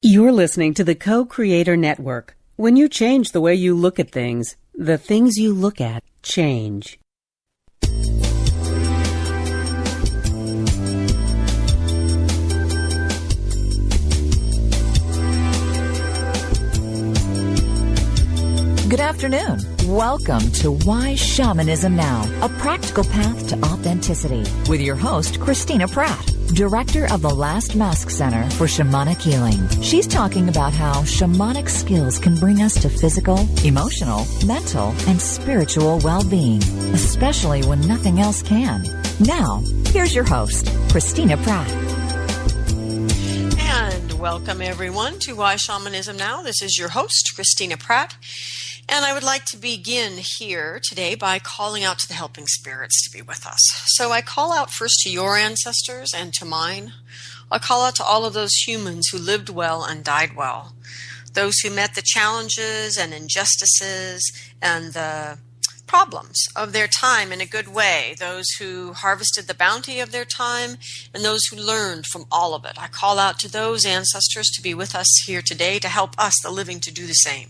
You're listening to the Co-Creator Network. When you change the way you look at things, the things you look at change. Good afternoon. Welcome to Why Shamanism Now, a practical path to authenticity, with your host, Christina Pratt, Director of the Last Mask Center for Shamanic Healing. She's talking about how shamanic skills can bring us to physical, emotional, mental, and spiritual well-being, especially when nothing else can. Now, here's your host, Christina Pratt. And welcome everyone to Why Shamanism Now. This is your host, Christina Pratt. And I would like to begin here today by calling out to the helping spirits to be with us. So I call out first to your ancestors and to mine. I call out to all of those humans who lived well and died well. Those who met the challenges and injustices and the problems of their time in a good way. Those who harvested the bounty of their time and those who learned from all of it. I call out to those ancestors to be with us here today to help us, the living, to do the same.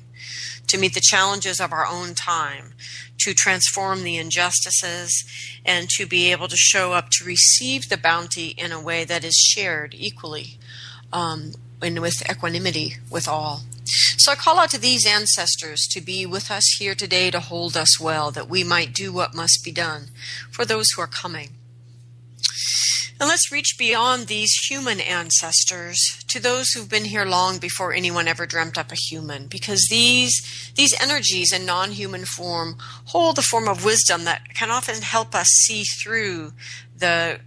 To meet the challenges of our own time, to transform the injustices, and to be able to show up to receive the bounty in a way that is shared equally and with equanimity with all. So I call out to these ancestors to be with us here today to hold us well, that we might do what must be done for those who are coming. And let's reach beyond these human ancestors to those who've been here long before anyone ever dreamt up a human, because these energies in non-human form hold a form of wisdom that can often help us see through the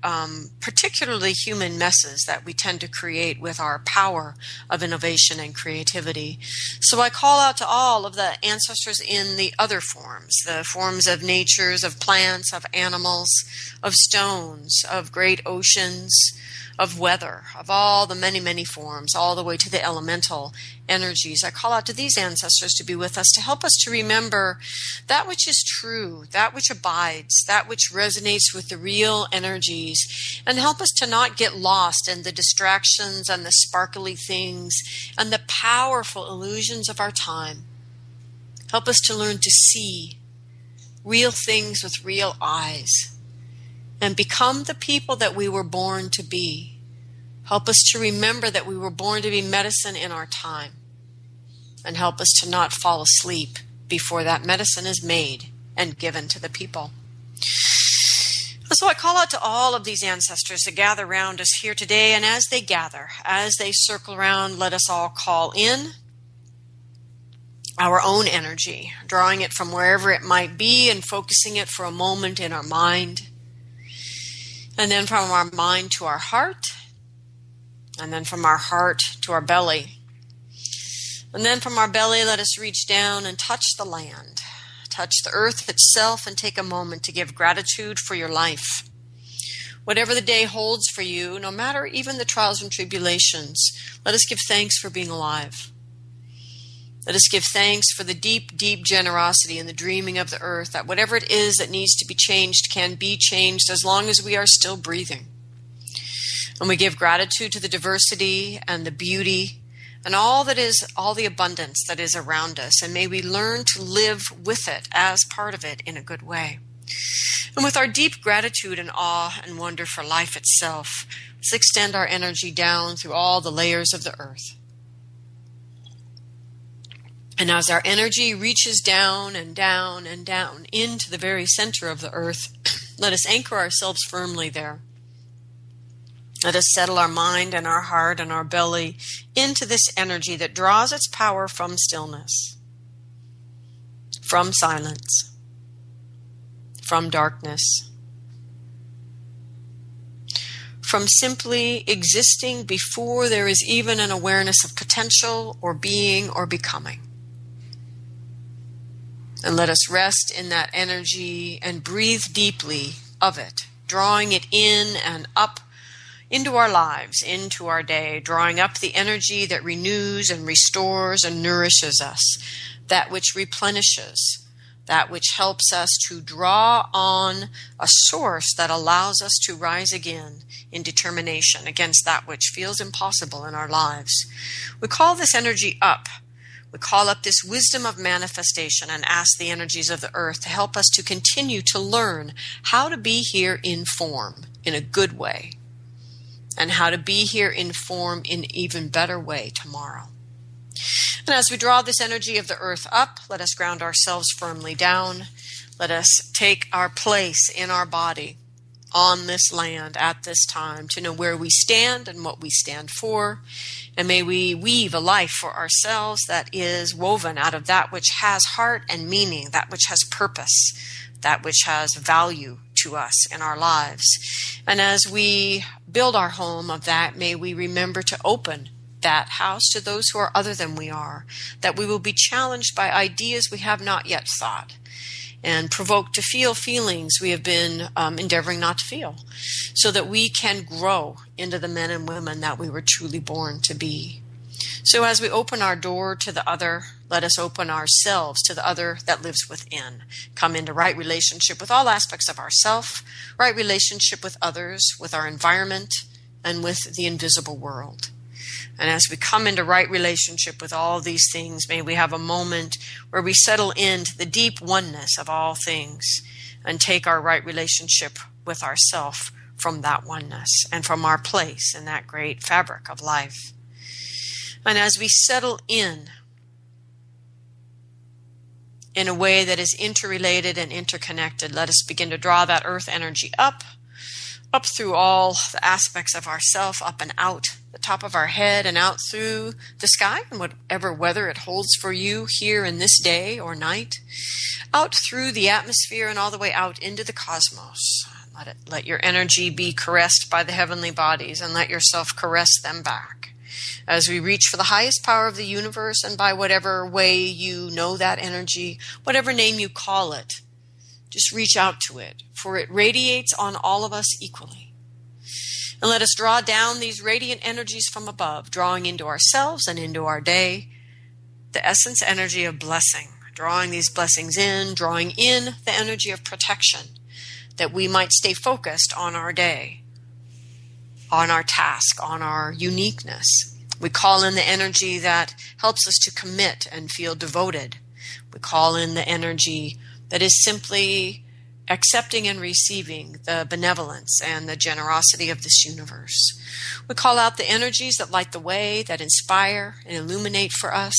particularly human messes that we tend to create with our power of innovation and creativity. So I call out to all of the ancestors in the other forms, the forms of natures, of plants, of animals, of stones, of great oceans, of weather, of all the many, many forms, all the way to the elemental energies. I call out to these ancestors to be with us, to help us to remember that which is true, that which abides, that which resonates with the real energies, and help us to not get lost in the distractions and the sparkly things and the powerful illusions of our time. Help us to learn to see real things with real eyes and become the people that we were born to be. Help us to remember that we were born to be medicine in our time, and help us to not fall asleep before that medicine is made and given to the people. So I call out to all of these ancestors to gather around us here today, and as they gather, as they circle around, let us all call in our own energy, drawing it from wherever it might be and focusing it for a moment in our mind. And then from our mind to our heart, and then from our heart to our belly. And then from our belly, let us reach down and touch the land, touch the earth itself, and take a moment to give gratitude for your life. Whatever the day holds for you, no matter even the trials and tribulations, let us give thanks for being alive. Let us give thanks for the deep, deep generosity and the dreaming of the earth, that whatever it is that needs to be changed can be changed as long as we are still breathing. And we give gratitude to the diversity and the beauty and all the abundance that is around us. And may we learn to live with it as part of it in a good way. And with our deep gratitude and awe and wonder for life itself, let's extend our energy down through all the layers of the earth. And as our energy reaches down and down and down into the very center of the earth, let us anchor ourselves firmly there. Let us settle our mind and our heart and our belly into this energy that draws its power from stillness, from silence, from darkness, from simply existing before there is even an awareness of potential or being or becoming. And let us rest in that energy and breathe deeply of it, drawing it in and up into our lives, into our day, drawing up the energy that renews and restores and nourishes us, that which replenishes, that which helps us to draw on a source that allows us to rise again in determination against that which feels impossible in our lives. We call this energy up. We call up this wisdom of manifestation and ask the energies of the earth to help us to continue to learn how to be here in form in a good way, and how to be here in form in an even better way tomorrow. And as we draw this energy of the earth up, let us ground ourselves firmly down. Let us take our place in our body on this land at this time to know where we stand and what we stand for. And may we weave a life for ourselves that is woven out of that which has heart and meaning, that which has purpose, that which has value to us in our lives. And as we build our home of that, may we remember to open that house to those who are other than we are, that we will be challenged by ideas we have not yet thought, and provoked to feel feelings we have been endeavoring not to feel, so that we can grow into the men and women that we were truly born to be. So as we open our door to the other, let us open ourselves to the other that lives within. Come into right relationship with all aspects of ourself, right relationship with others, with our environment, and with the invisible world. And as we come into right relationship with all these things, may we have a moment where we settle into the deep oneness of all things and take our right relationship with ourself from that oneness and from our place in that great fabric of life. And as we settle in a way that is interrelated and interconnected, let us begin to draw that earth energy up through all the aspects of ourself, up and out the top of our head and out through the sky and whatever weather it holds for you here in this day or night, out through the atmosphere and all the way out into the cosmos. Let your energy be caressed by the heavenly bodies, and let yourself caress them back. As we reach for the highest power of the universe, and by whatever way you know that energy, whatever name you call it, just reach out to it, for it radiates on all of us equally. And let us draw down these radiant energies from above, drawing into ourselves and into our day the essence energy of blessing, drawing these blessings in, drawing in the energy of protection, that we might stay focused on our day, on our task, on our uniqueness. We call in the energy that helps us to commit and feel devoted. We call in the energy that is simply accepting and receiving the benevolence and the generosity of this universe. We call out the energies that light the way, that inspire and illuminate for us,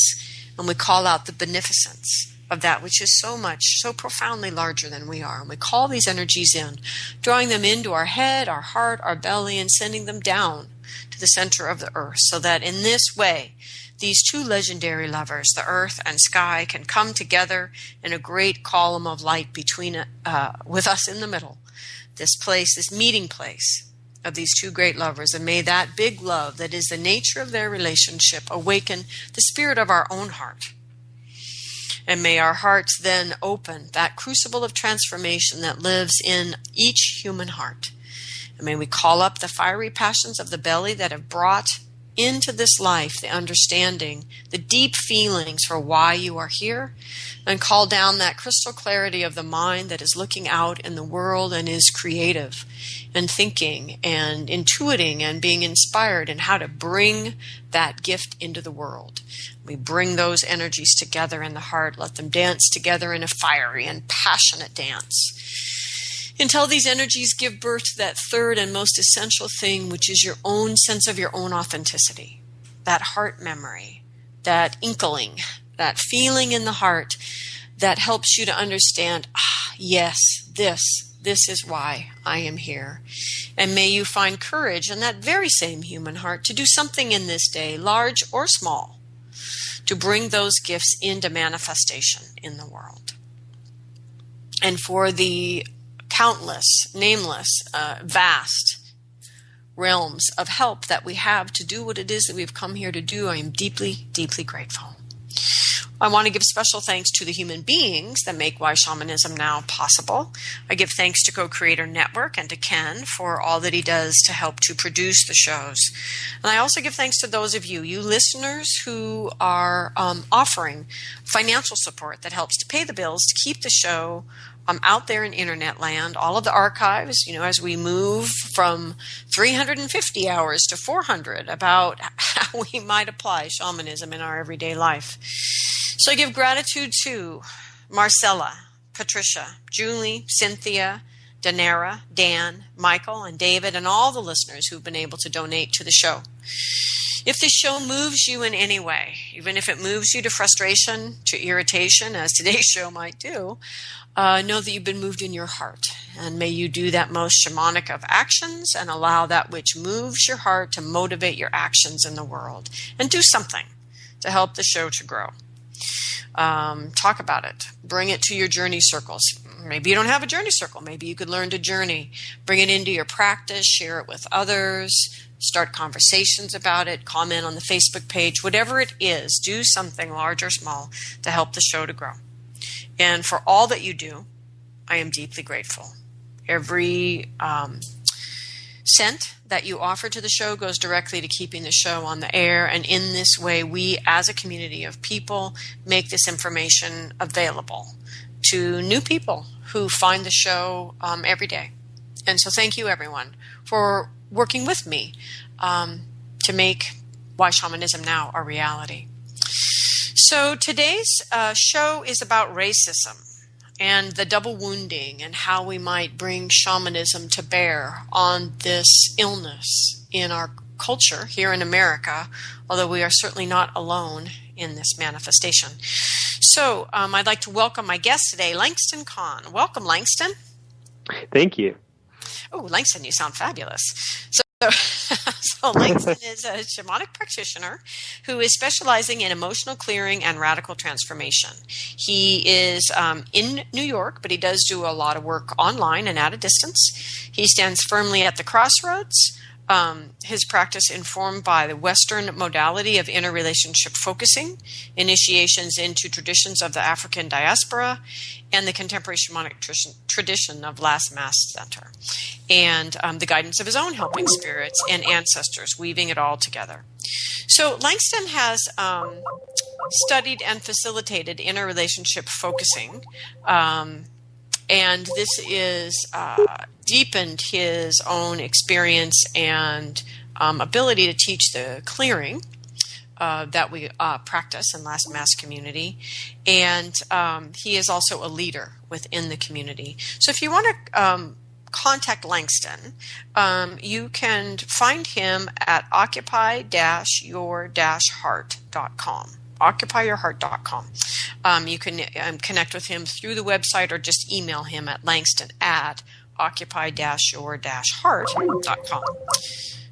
and we call out the beneficence of that which is so profoundly larger than we are. And we call these energies in, drawing them into our head, our heart, our belly, and sending them down to the center of the earth, so that in this way, these two legendary lovers, the earth and sky, can come together in a great column of light between with us in the middle. This place, this meeting place of these two great lovers, and may that big love that is the nature of their relationship awaken the spirit of our own heart. And may our hearts then open that crucible of transformation that lives in each human heart. And may we call up the fiery passions of the belly that have brought into this life the understanding, the deep feelings for why you are here, and call down that crystal clarity of the mind that is looking out in the world and is creative and thinking and intuiting and being inspired in how to bring that gift into the world. We bring those energies together in the heart, let them dance together in a fiery and passionate dance, until these energies give birth to that third and most essential thing, which is your own sense of your own authenticity, that heart memory, that inkling, that feeling in the heart that helps you to understand, yes, this is why I am here. And may you find courage in that very same human heart to do something in this day, large or small, to bring those gifts into manifestation in the world. And for the countless, nameless, vast realms of help that we have to do what it is that we've come here to do, I am deeply, deeply grateful. I want to give special thanks to the human beings that make Why Shamanism Now possible. I give thanks to Co-Creator Network and to Ken for all that he does to help to produce the shows. And I also give thanks to those of you listeners who are offering financial support that helps to pay the bills to keep the show out there in internet land, all of the archives, as we move from 350 hours to 400 about how we might apply shamanism in our everyday life. So I give gratitude to Marcella, Patricia, Julie, Cynthia, Danara, Dan, Michael, and David, and all the listeners who've been able to donate to the show. If this show moves you in any way, even if it moves you to frustration, to irritation, as today's show might do, know that you've been moved in your heart. And may you do that most shamanic of actions and allow that which moves your heart to motivate your actions in the world. And do something to help the show to grow. Talk about it. Bring it to your journey circles. Maybe you don't have a journey circle. Maybe you could learn to journey. Bring it into your practice. Share it with others. Start conversations about it. Comment on the Facebook page. Whatever it is, do something large or small to help the show to grow. And for all that you do, I am deeply grateful. Every cent that you offer to the show goes directly to keeping the show on the air. And in this way, we as a community of people make this information available to new people who find the show every day. And so thank you, everyone, for working with me to make Why Shamanism Now a reality. So today's show is about racism and the double wounding and how we might bring shamanism to bear on this illness in our culture here in America, although we are certainly not alone in this manifestation. So I'd like to welcome my guest today, Langston Kahn. Welcome, Langston. Thank you. Oh, Langston, you sound fabulous. So Langston is a shamanic practitioner who is specializing in emotional clearing and radical transformation. He is in New York, but he does do a lot of work online and at a distance. He stands firmly at the crossroads. His practice informed by the Western modality of interrelationship focusing, initiations into traditions of the African diaspora, and the contemporary shamanic tradition of Last Mass Center, and the guidance of his own helping spirits and ancestors, weaving it all together. So Langston has studied and facilitated interrelationship focusing, and this is deepened his own experience and ability to teach the clearing that we practice in Last Mass community. And he is also a leader within the community. So if you want to contact Langston, you can find him at occupy-your-heart.com. occupyyourheart.com. You can connect with him through the website or just email him at langston@occupy-your-heart.com.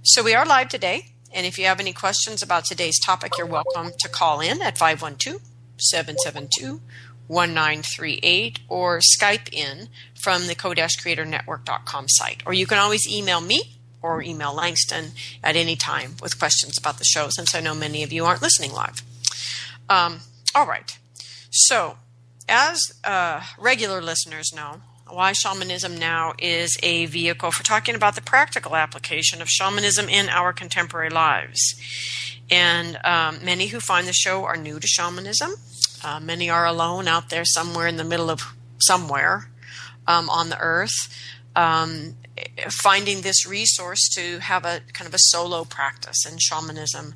So we are live today, and if you have any questions about today's topic, you're welcome to call in at 512-772-1938 or Skype in from the co-creatornetwork.com site. Or you can always email me or email Langston at any time with questions about the show, since I know many of you aren't listening live. All right. So, as regular listeners know, Why Shamanism Now is a vehicle for talking about the practical application of shamanism in our contemporary lives. And many who find the show are new to shamanism. Many are alone out there somewhere in the middle of somewhere on the earth, finding this resource to have a kind of a solo practice in shamanism.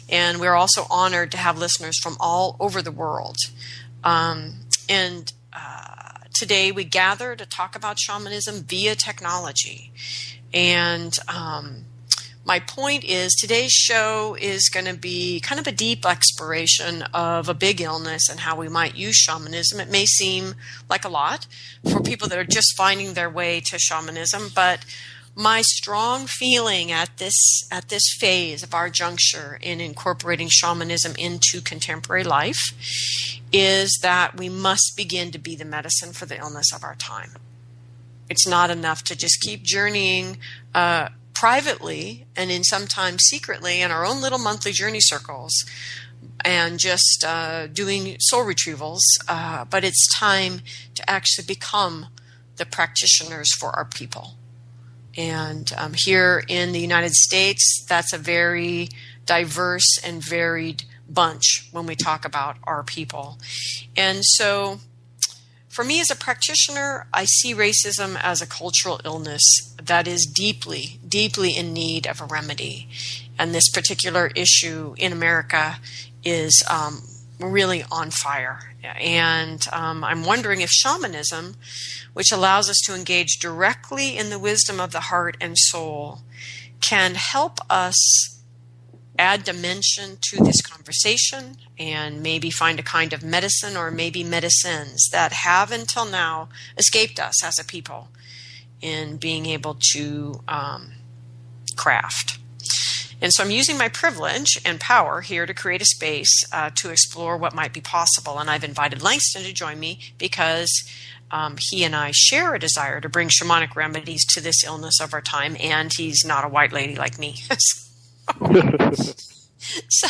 And we're also honored to have listeners from all over the world. Today we gather to talk about shamanism via technology. And my point is today's show is going to be kind of a deep exploration of a big illness and how we might use shamanism. It may seem like a lot for people that are just finding their way to shamanism, but my strong feeling at this phase of our juncture in incorporating shamanism into contemporary life is that we must begin to be the medicine for the illness of our time. It's not enough to just keep journeying privately and in sometimes secretly in our own little monthly journey circles, and just doing soul retrievals, but it's time to actually become the practitioners for our people. And here in the United States, that's a very diverse and varied bunch when we talk about our people. And so for me as a practitioner, I see racism as a cultural illness that is deeply, deeply in need of a remedy. And this particular issue in America is really on fire. And I'm wondering if shamanism, which allows us to engage directly in the wisdom of the heart and soul, can help us add dimension to this conversation and maybe find a kind of medicine or maybe medicines that have until now escaped us as a people in being able to craft. And so I'm using my privilege and power here to create a space to explore what might be possible. And I've invited Langston to join me because he and I share a desire to bring shamanic remedies to this illness of our time, and he's not a white lady like me. So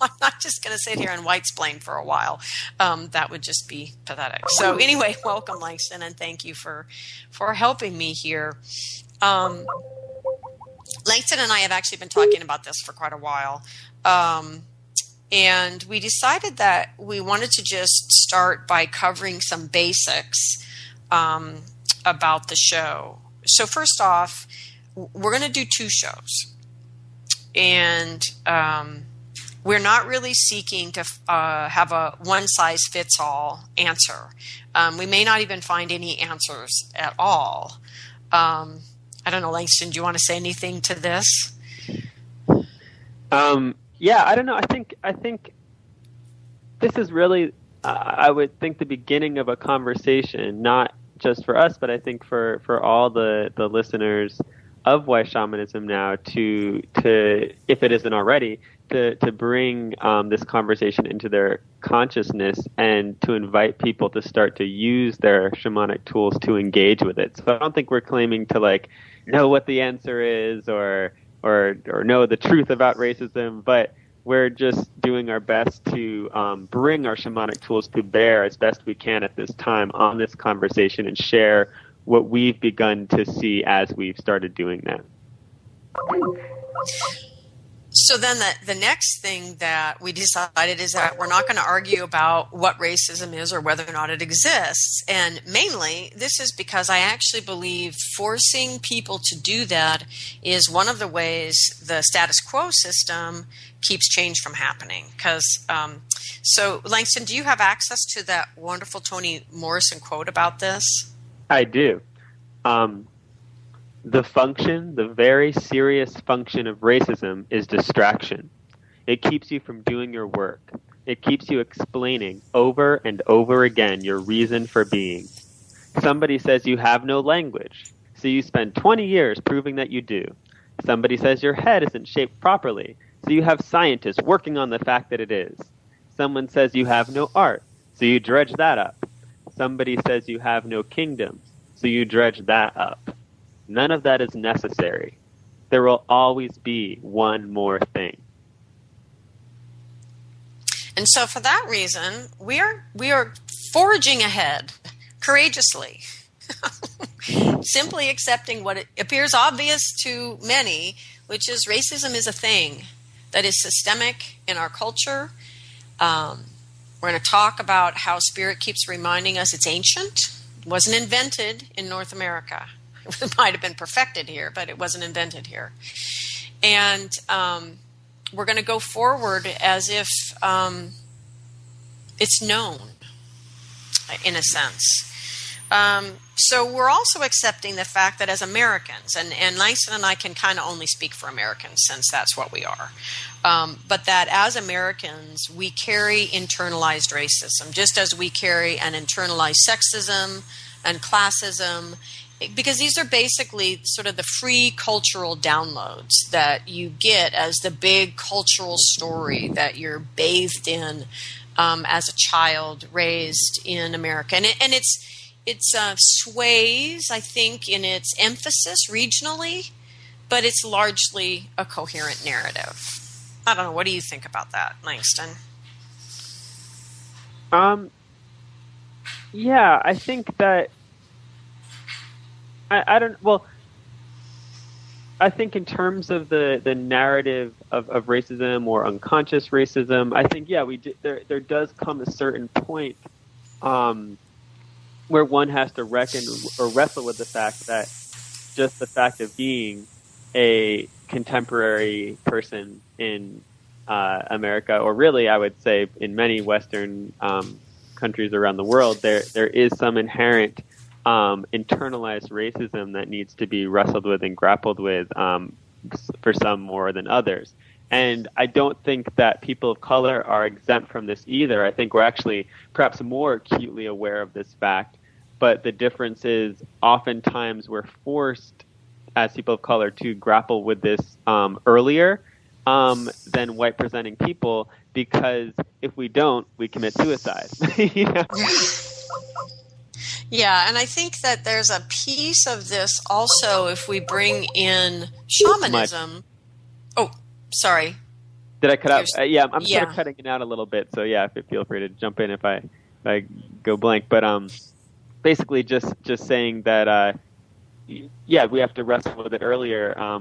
I'm not just going to sit here and white-splain for a while. That would just be pathetic. So anyway, welcome, Langston, and thank you for helping me here. Langston and I have actually been talking about this for quite a while. And we decided that we wanted to just start by covering some basics about the show. So first off, we're going to do 2 shows. And we're not really seeking to have a one-size-fits-all answer. We may not even find any answers at all. I don't know, Langston, do you want to say anything to this? Yeah, I don't know. I think this is really, I would think, the beginning of a conversation, not just for us, but I think for all the listeners of Why Shamanism Now to if it isn't already, to bring this conversation into their consciousness and to invite people to start to use their shamanic tools to engage with it. So I don't think we're claiming to know what the answer is or know the truth about racism, but we're just doing our best to bring our shamanic tools to bear as best we can at this time on this conversation and share what we've begun to see as we've started doing that. So then the next thing that we decided is that we're not going to argue about what racism is or whether or not it exists. And mainly, this is because I actually believe forcing people to do that is one of the ways the status quo system keeps change from happening. So Langston, do you have access to that wonderful Toni Morrison quote about this? I do. The very serious function of racism is distraction. It keeps you from doing your work. It keeps you explaining over and over again your reason for being. Somebody says you have no language, so you spend 20 years proving that you do. Somebody says your head isn't shaped properly, so you have scientists working on the fact that it is. Someone says you have no art, so you dredge that up. Somebody says you have no kingdom, so you dredge that up. None of that is necessary. There will always be one more thing. And so for that reason, we are forging ahead courageously, simply accepting what it appears obvious to many, which is racism is a thing that is systemic in our culture. We're going to talk about how spirit keeps reminding us it's ancient. It wasn't invented in North America. It might have been perfected here, but it wasn't invented here. And we're going to go forward as if it's known, in a sense. So we're also accepting the fact that as Americans, and Langston and I can kind of only speak for Americans since that's what we are, but that as Americans, we carry internalized racism, just as we carry an internalized sexism and classism, because these are basically sort of the free cultural downloads that you get as the big cultural story that you're bathed in as a child raised in America. And it's sways, I think, in its emphasis regionally, but it's largely a coherent narrative. I don't know. What do you think about that, Langston? Yeah, I think that I don't. Well, I think in terms of the narrative of racism or unconscious racism, I think there does come a certain point where one has to reckon or wrestle with the fact that just the fact of being a contemporary person in America, or really I would say in many Western countries around the world, there is some inherent internalized racism that needs to be wrestled with and grappled with for some more than others. And I don't think that people of color are exempt from this either. I think we're actually perhaps more acutely aware of this fact, but the difference is oftentimes we're forced as people of color to grapple with this earlier than white presenting people, because if we don't, we commit suicide. You know? Yeah, and I think that there's a piece of this also if we bring in shamanism. Oh, sorry. Did I cut out? I'm sort of cutting it out a little bit, so feel free to jump in if I go blank. But basically just saying that we have to wrestle with it earlier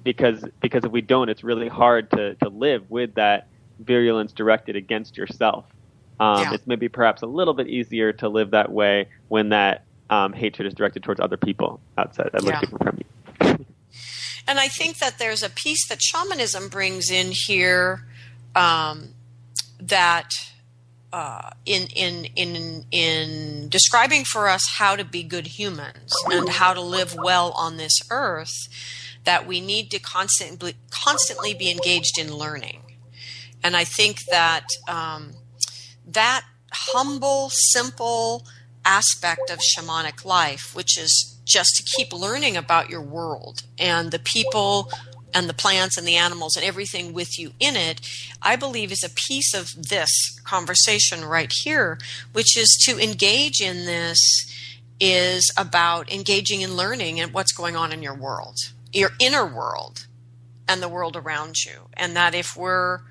because if we don't, it's really hard to live with that virulence directed against yourself. It's maybe perhaps a little bit easier to live that way when that hatred is directed towards other people outside that look different from you. And I think that there's a piece that shamanism brings in here that in describing for us how to be good humans and how to live well on this earth, that we need to constantly be engaged in learning. And I think that that humble, simple aspect of shamanic life, which is just to keep learning about your world and the people and the plants and the animals and everything with you in it, I believe is a piece of this conversation right here, which is to engage in this is about engaging in learning and what's going on in your world, your inner world and the world around you. And that if we're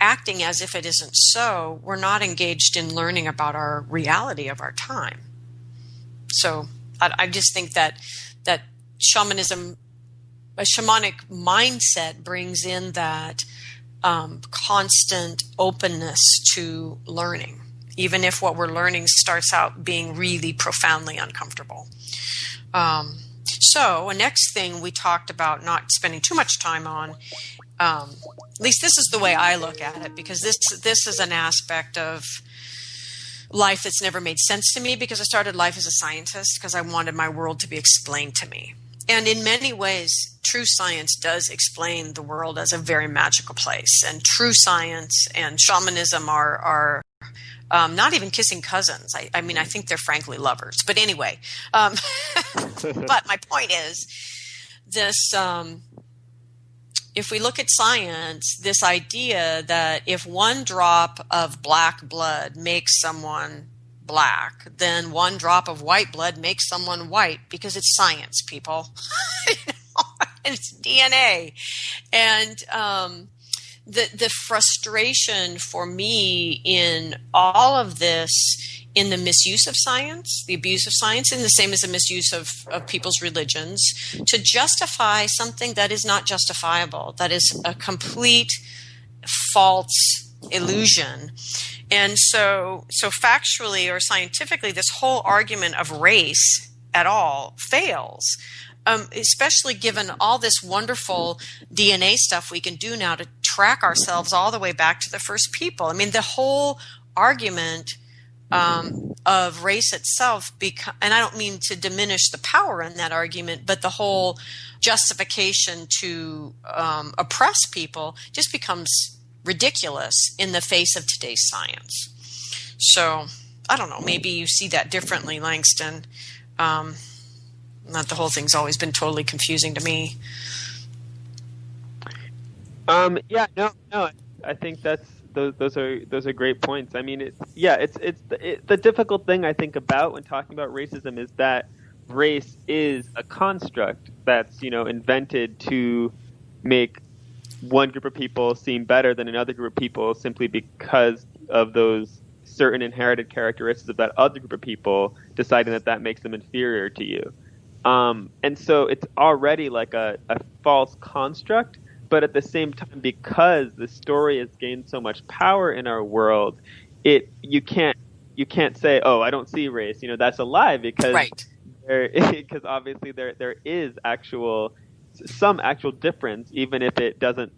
acting as if it isn't so, we're not engaged in learning about our reality of our time. So I just think that shamanism, a shamanic mindset, brings in that constant openness to learning, even if what we're learning starts out being really profoundly uncomfortable. So a next thing we talked about not spending too much time on, at least this is the way I look at it, because this is an aspect of life that's never made sense to me, because I started life as a scientist because I wanted my world to be explained to me. And in many ways, true science does explain the world as a very magical place. And true science and shamanism are not even kissing cousins. I mean, I think they're frankly lovers. But anyway, but my point is this, if we look at science, this idea that if one drop of black blood makes someone black, then one drop of white blood makes someone white, because it's science, people. It's DNA. And the frustration for me in all of this, in the misuse of science, the abuse of science, and the same as the misuse of people's religions, to justify something that is not justifiable, that is a complete false illusion. And so factually or scientifically, this whole argument of race at all fails, especially given all this wonderful DNA stuff we can do now to track ourselves all the way back to the first people. I mean, the whole argument of race itself, and I don't mean to diminish the power in that argument, but the whole justification to oppress people just becomes ridiculous in the face of today's science. So I don't know, maybe you see that differently, Langston. Not the whole thing's always been totally confusing to me. No. I think those are great points. I mean, the difficult thing I think about when talking about racism is that race is a construct that's invented to make one group of people seem better than another group of people simply because of those certain inherited characteristics of that other group of people, deciding that makes them inferior to you. And so it's already like a false construct, but at the same time, because the story has gained so much power in our world, you can't say, oh, I don't see race. That's a lie, because right. because obviously there is some actual difference, even if it doesn't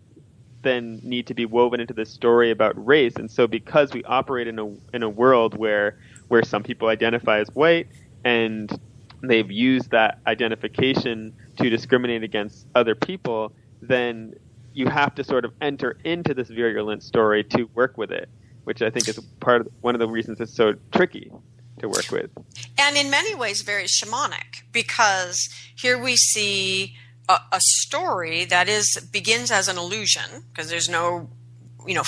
then need to be woven into this story about race. And so because we operate in a world where some people identify as white, and they've used that identification to discriminate against other people, then you have to sort of enter into this virulent story to work with it, which I think is one of the reasons it's so tricky to work with. And in many ways very shamanic, because here we see a story that begins as an illusion, because there's no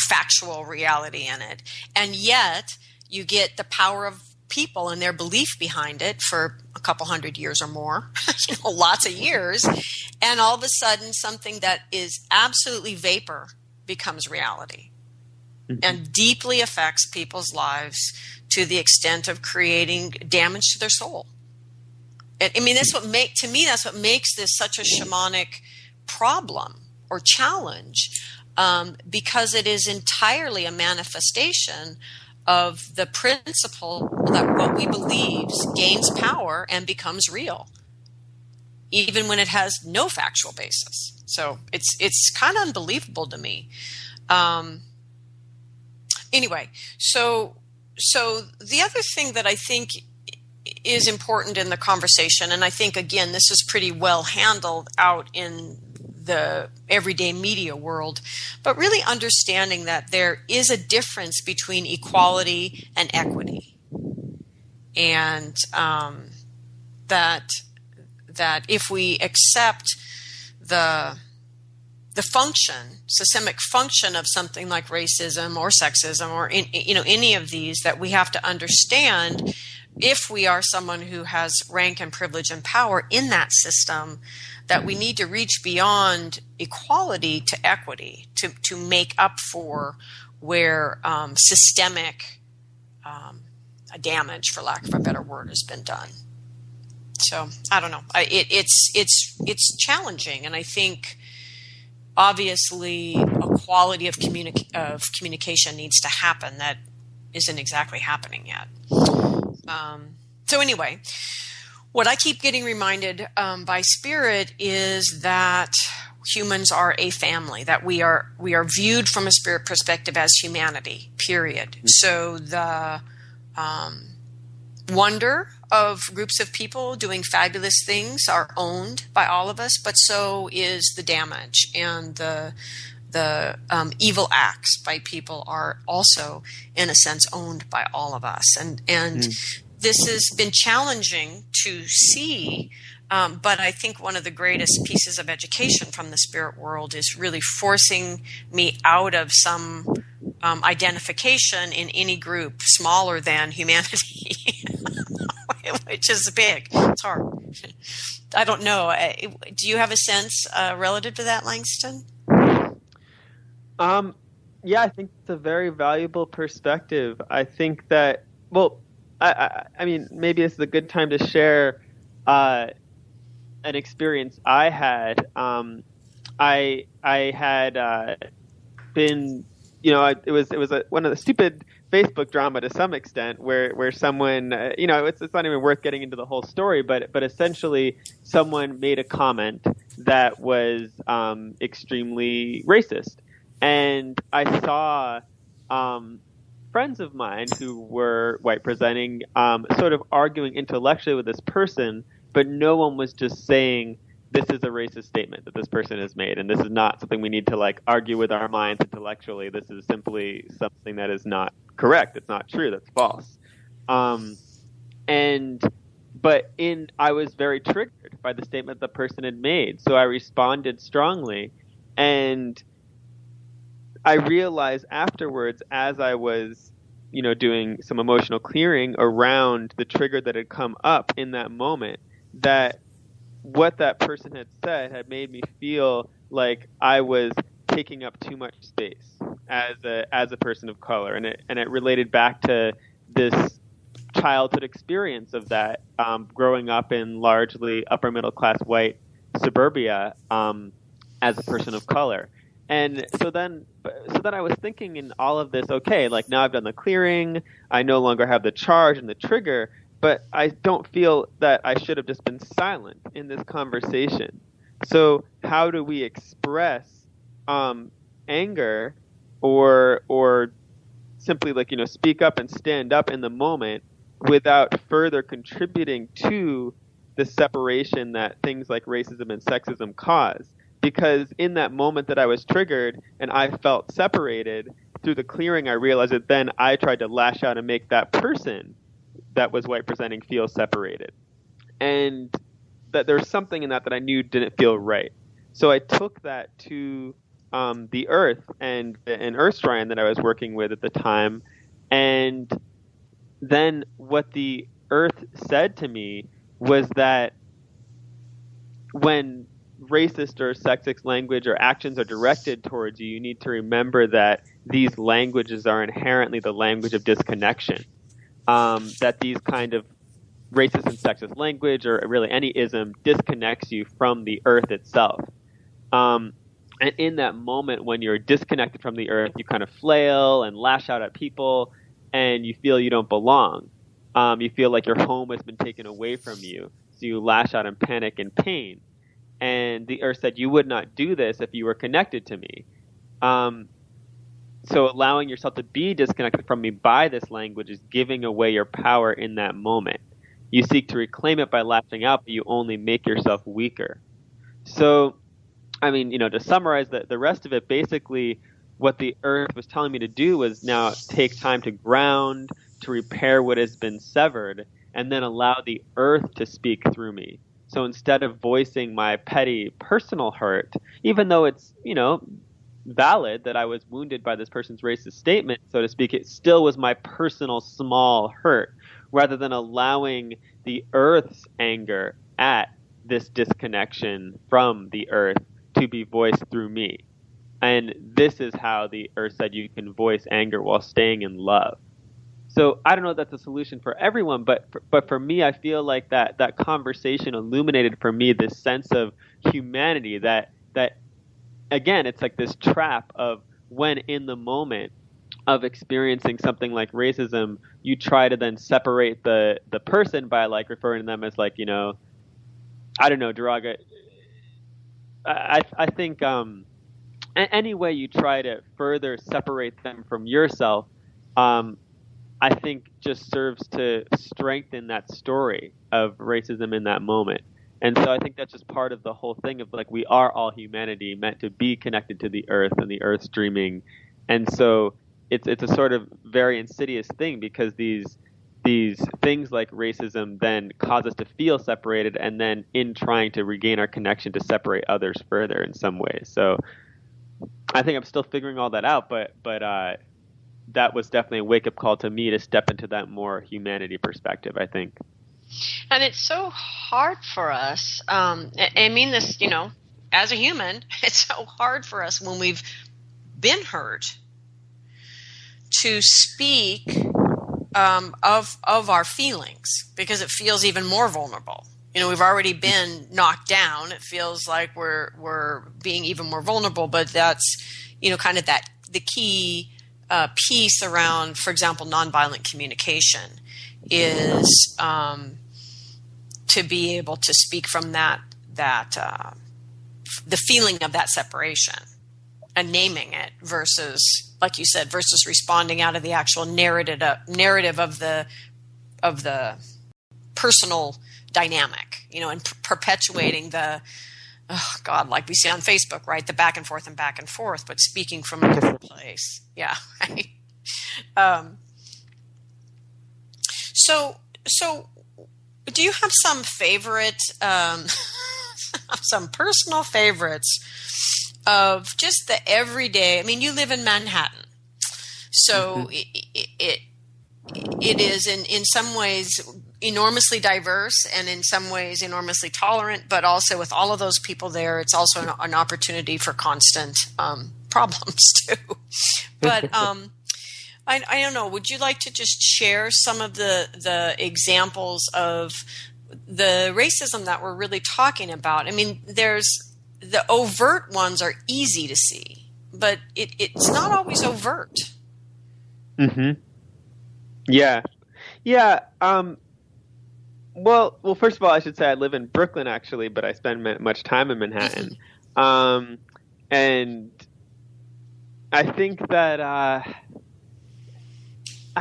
factual reality in it, and yet you get the power of people and their belief behind it for a couple hundred years or more, lots of years, and all of a sudden something that is absolutely vapor becomes reality, and deeply affects people's lives to the extent of creating damage to their soul. I mean, that's what makes this such a shamanic problem or challenge, because it is entirely a manifestation of the principle that what we believe gains power and becomes real, even when it has no factual basis. So it's kind of unbelievable to me. Anyway, so the other thing that I think is important in the conversation, and I think, again, this is pretty well handled out in the everyday media world, but really understanding that there is a difference between equality and equity, and that if we accept the systemic function of something like racism or sexism or any of these, that we have to understand, if we are someone who has rank and privilege and power in that system, that we need to reach beyond equality to equity to make up for where systemic damage, for lack of a better word, has been done. So I don't know. It's challenging, and I think obviously a quality of communication needs to happen that isn't exactly happening yet. So anyway, what I keep getting reminded by Spirit is that humans are a family, that we are viewed from a Spirit perspective as humanity, period. So the wonder of groups of people doing fabulous things are owned by all of us, but so is the damage, and the evil acts by people are also, in a sense, owned by all of us. And this has been challenging to see, but I think one of the greatest pieces of education from the spirit world is really forcing me out of some identification in any group smaller than humanity, which is big. It's hard. I don't know. Do you have a sense relative to that, Langston? Yeah, I think it's a very valuable perspective. I think that, well, I mean, maybe this is a good time to share an experience I had. I had been, it was one of the stupid Facebook drama to some extent, where someone, it's not even worth getting into the whole story, but essentially someone made a comment that was extremely racist. And I saw friends of mine who were white presenting sort of arguing intellectually with this person, but no one was just saying, this is a racist statement that this person has made, and this is not something we need to argue with our minds intellectually. This is simply something that is not correct. It's not true. That's false. But I was very triggered by the statement the person had made, so I responded strongly, and I realized afterwards, as I was, doing some emotional clearing around the trigger that had come up in that moment, that what that person had said had made me feel like I was taking up too much space, as a person of color, and it related back to this childhood experience of that, growing up in largely upper middle class white suburbia, as a person of color. And so then I was thinking in all of this, okay, like now I've done the clearing, I no longer have the charge and the trigger, but I don't feel that I should have just been silent in this conversation. So how do we express anger or simply like, speak up and stand up in the moment without further contributing to the separation that things like racism and sexism cause? Because in that moment that I was triggered and I felt separated, through the clearing I realized that then I tried to lash out and make that person that was white presenting feel separated. And that there's something in that I knew didn't feel right. So I took that to the earth and an earth shrine that I was working with at the time. And then what the earth said to me was that when racist or sexist language or actions are directed towards you, you need to remember that these languages are inherently the language of disconnection. That these kind of racist and sexist language, or really any ism, disconnects you from the earth itself. And in that moment when you're disconnected from the earth, you kind of flail and lash out at people, and you feel you don't belong. You feel like your home has been taken away from you, so you lash out in panic and pain. And the earth said, you would not do this if you were connected to me. So allowing yourself to be disconnected from me by this language is giving away your power in that moment. You seek to reclaim it by lashing out, but you only make yourself weaker. So, I mean, to summarize the rest of it, basically what the earth was telling me to do was now take time to ground, to repair what has been severed, and then allow the earth to speak through me. So instead of voicing my petty personal hurt, even though it's, valid that I was wounded by this person's racist statement, so to speak, it still was my personal small hurt, rather than allowing the earth's anger at this disconnection from the earth to be voiced through me. And this is how the earth said you can voice anger while staying in love. So I don't know if that's a solution for everyone, but for me, I feel like that conversation illuminated for me this sense of humanity that again, it's like this trap of when in the moment of experiencing something like racism, you try to then separate the person by like referring to them as like, I don't know, derogatory. I think any way you try to further separate them from yourself, I think just serves to strengthen that story of racism in that moment. And so I think that's just part of the whole thing of like, we are all humanity meant to be connected to the earth and the earth's dreaming. And so it's a sort of very insidious thing, because these things like racism then cause us to feel separated, and then in trying to regain our connection to separate others further in some ways. So I think I'm still figuring all that out, but that was definitely a wake-up call to me to step into that more humanity perspective, I think. And it's so hard for us. I mean this, as a human, it's so hard for us when we've been hurt to speak of our feelings, because it feels even more vulnerable. We've already been knocked down. It feels like we're being even more vulnerable. But that's kind of the key piece around, for example, nonviolent communication is to be able to speak from that the feeling of that separation and naming it versus, like you said, versus responding out of the actual narrative of the personal dynamic, and perpetuating the, oh God, like we see on Facebook, right? The back and forth, but speaking from a different place. Yeah. So do you have some favorite, some personal favorites of just the everyday? I mean, you live in Manhattan, so it is in some ways enormously diverse, and in some ways enormously tolerant, but also with all of those people there, it's also an opportunity for constant problems too. But I don't know. Would you like to just share some of the examples of the racism that we're really talking about? I mean, there's the overt ones are easy to see, but it's not always overt. Mm-hmm. Yeah. Yeah. Well, first of all, I should say I live in Brooklyn, actually, but I spend much time in Manhattan. And I think that, I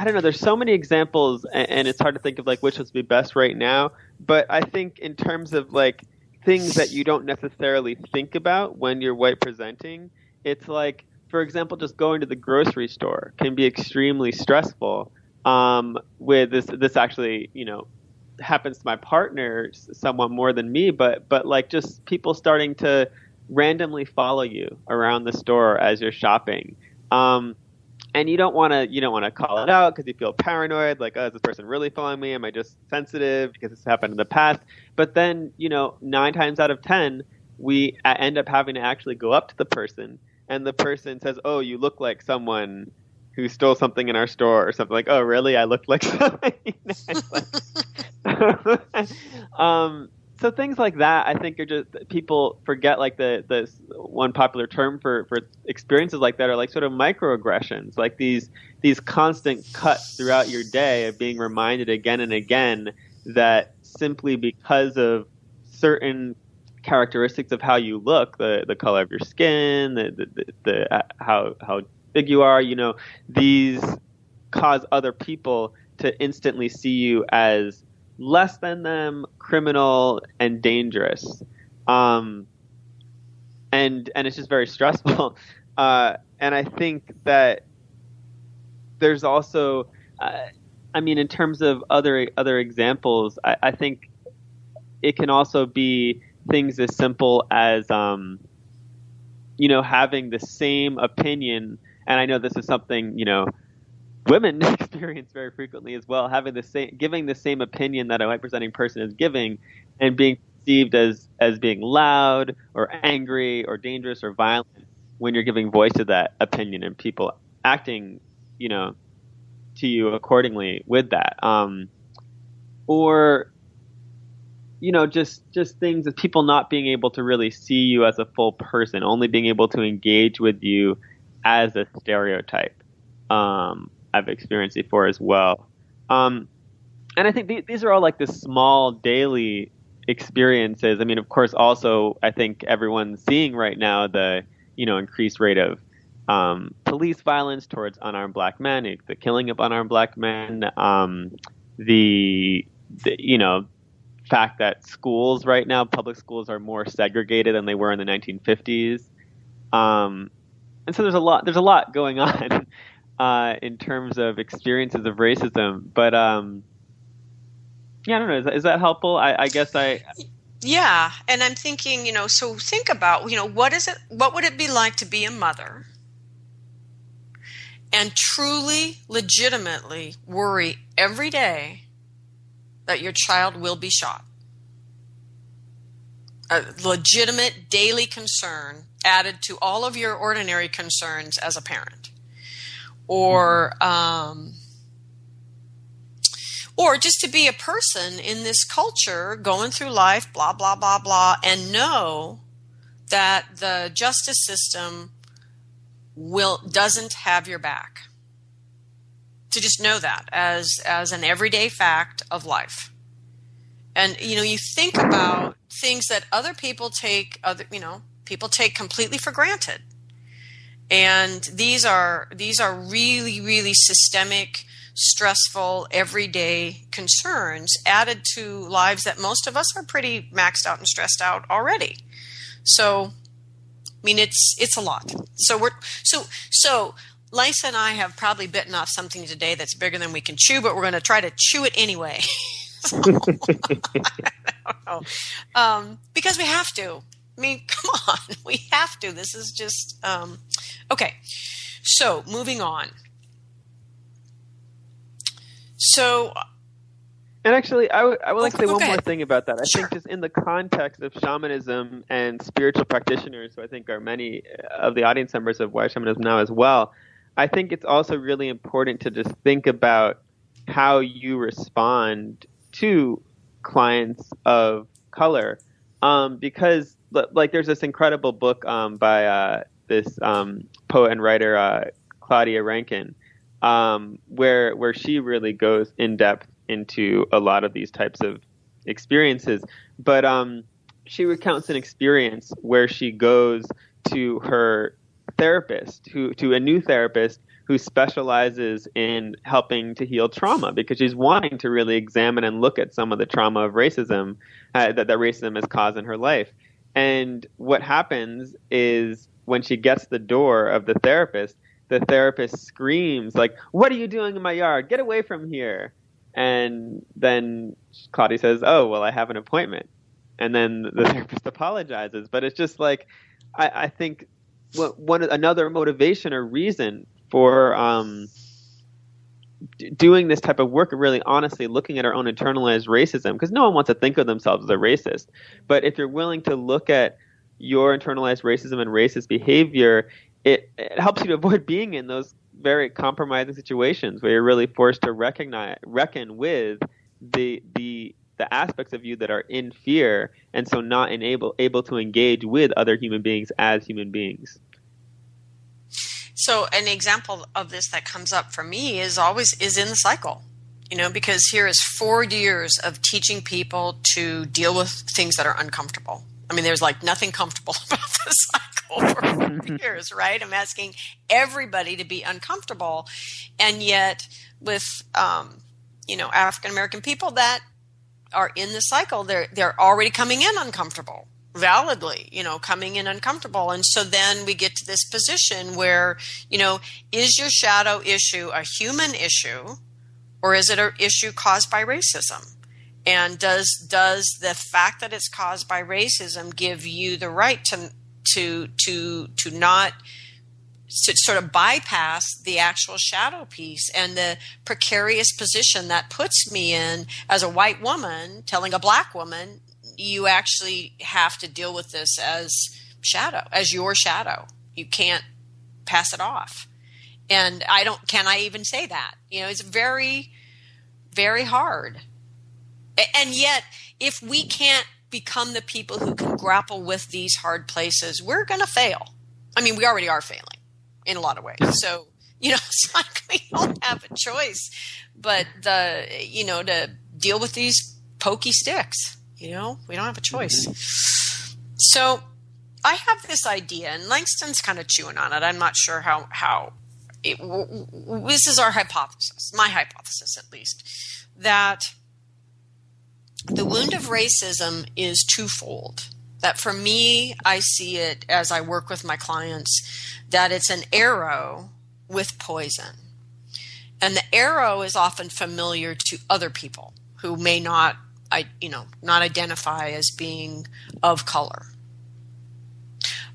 don't know, there's so many examples, and it's hard to think of like which would be best right now. But I think in terms of like things that you don't necessarily think about when you're white presenting, it's like, for example, just going to the grocery store can be extremely stressful. With this actually, happens to my partner somewhat more than me, but like just people starting to randomly follow you around the store as you're shopping. And you don't want to call it out because you feel paranoid, like, oh, is this person really following me? Am I just sensitive because this happened in the past? But then, 9 times out of 10, we end up having to actually go up to the person, and the person says, oh, you look like someone who stole something in our store, or something. Like, oh, really? I looked like something. So things like that, I think, are just, people forget, like the one popular term for experiences like that are like sort of microaggressions, like these constant cuts throughout your day of being reminded again and again that simply because of certain characteristics of how you look, the color of your skin, the how big you are, these cause other people to instantly see you as less than them, criminal, and dangerous. And it's just very stressful. And I think that there's also, in terms of other examples, I think it can also be things as simple as, having the same opinion. And I know this is something, women experience very frequently as well, giving the same opinion that a white presenting person is giving, and being perceived as being loud or angry or dangerous or violent when you're giving voice to that opinion, and people acting, to you accordingly with that. Or, just things as people not being able to really see you as a full person, only being able to engage with you as a stereotype. I've experienced before as well. And I think these are all like the small daily experiences. Of course, also, I think everyone's seeing right now the, increased rate of police violence towards unarmed black men, the killing of unarmed black men, the fact that schools right now, public schools, are more segregated than they were in the 1950s. And so there's a lot going on. In terms of experiences of racism, but I don't know. Is that helpful? I guess I. Yeah, and I'm thinking, so think about, what would it be like to be a mother and truly, legitimately worry every day that your child will be shot? A legitimate daily concern added to all of your ordinary concerns as a parent. Or just to be a person in this culture going through life, blah, blah, blah, blah, and know that the justice system doesn't have your back. To just know that as an everyday fact of life. And, you think about things that other people take completely for granted. And these are really, really systemic, stressful, everyday concerns added to lives that most of us are pretty maxed out and stressed out already. So, it's a lot. So Lisa and I have probably bitten off something today that's bigger than we can chew, but we're going to try to chew it anyway. So, I don't know. Because we have to. Come on, we have to. This is just, okay. So moving on. So, And actually, I would like to say one Okay. more thing about that. I Sure. think just in the context of shamanism and spiritual practitioners, who I think are many of the audience members of Why Shamanism Now as well, I think it's also really important to just think about how you respond to clients of color. Because like there's this incredible book by this poet and writer Claudia Rankine, where she really goes in depth into a lot of these types of experiences. But she recounts an experience where she goes to her therapist, to a new therapist who specializes in helping to heal trauma, because she's wanting to really examine and look at some of the trauma of racism that racism has caused in her life. And what happens is when she gets the door of the therapist screams like, "What are you doing in my yard? Get away from here." And then Claudia says, "Oh, well, I have an appointment." And then the therapist apologizes. But it's just like, I think another motivation or reason for doing this type of work, really honestly looking at our own internalized racism, because no one wants to think of themselves as a racist. But if you're willing to look at your internalized racism and racist behavior, it helps you to avoid being in those very compromising situations where you're really forced to reckon with the aspects of you that are in fear, and so not able to engage with other human beings as human beings. So an example of this that comes up for me is in the cycle, because here is 4 years of teaching people to deal with things that are uncomfortable. I mean, there's like nothing comfortable about the cycle for 4 years, right? I'm asking everybody to be uncomfortable. And yet with, African-American people that are in the cycle, they're already coming in uncomfortable, validly, coming in uncomfortable. And so then we get to this position where, is your shadow issue a human issue, or is it an issue caused by racism? And does the fact that it's caused by racism give you the right to not sort of bypass the actual shadow piece and the precarious position that puts me in as a white woman telling a black woman, you actually have to deal with this as your shadow. You can't pass it off. And can I even say that? It's very, very hard. And yet, if we can't become the people who can grapple with these hard places, we're going to fail. I mean, we already are failing in a lot of ways. So, it's like we don't have a choice but to deal with these pokey sticks. We don't have a choice. So I have this idea, and Langston's kind of chewing on it. I'm not sure how this is our hypothesis, my hypothesis at least, that the wound of racism is twofold. That for me, I see it as I work with my clients, that it's an arrow with poison. And the arrow is often familiar to other people who may not identify as being of color.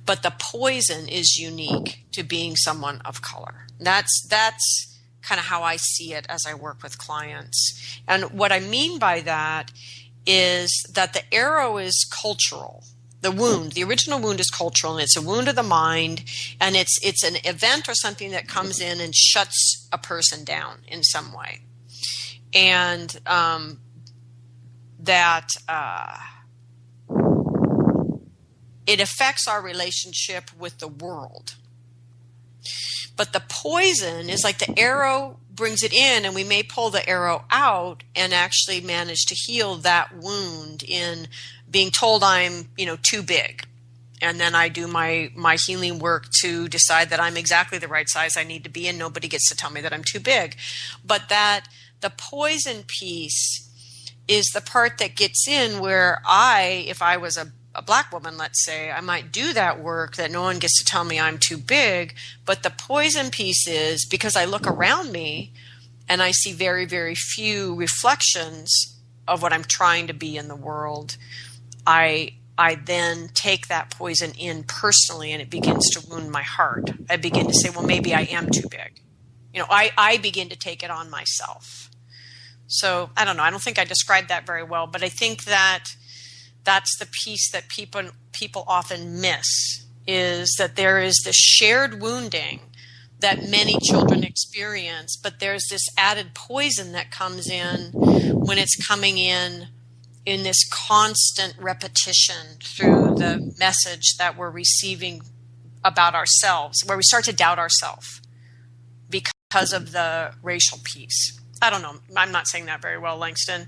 But the poison is unique to being someone of color. That's kind of how I see it as I work with clients. And what I mean by that is that the arrow is cultural. The original wound is cultural, and it's a wound of the mind, and it's an event or something that comes in and shuts a person down in some way. And it affects our relationship with the world. But the poison is like the arrow brings it in, and we may pull the arrow out and actually manage to heal that wound in being told I'm, too big. And then I do my healing work to decide that I'm exactly the right size I need to be, and nobody gets to tell me that I'm too big. But that the poison piece is the part that gets in where if I was a black woman, let's say, I might do that work that no one gets to tell me I'm too big. But the poison piece is because I look around me and I see very, very few reflections of what I'm trying to be in the world, I then take that poison in personally, and it begins to wound my heart. I begin to say, well, maybe I am too big. I begin to take it on myself. So I don't know. I don't think I described that very well, but I think that that's the piece that people often miss, is that there is this shared wounding that many children experience, but there's this added poison that comes in when it's coming in this constant repetition through the message that we're receiving about ourselves, where we start to doubt ourselves because of the racial piece. I don't know. I'm not saying that very well, Langston.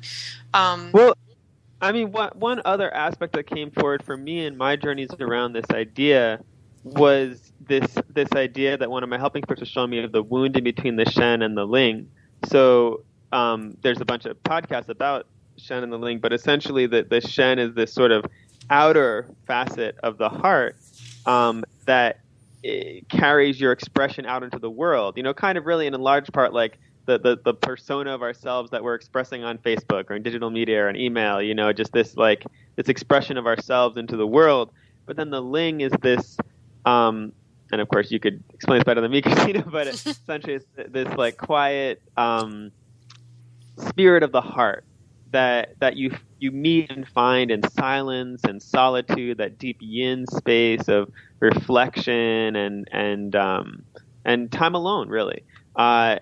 Well, I mean, one other aspect that came forward for me in my journeys around this idea was this idea that one of my helping spirits was showing me of the wound in between the Shen and the Ling. So there's a bunch of podcasts about Shen and the Ling, but essentially the Shen is this sort of outer facet of the heart that carries your expression out into the world. Kind of really in a large part like the persona of ourselves that we're expressing on Facebook or in digital media or in email, just this expression of ourselves into the world. But then the Ling is this, and of course you could explain this better than me, Christina, but essentially it's this like quiet spirit of the heart that you meet and find in silence and solitude, that deep yin space of reflection and time alone, really. Or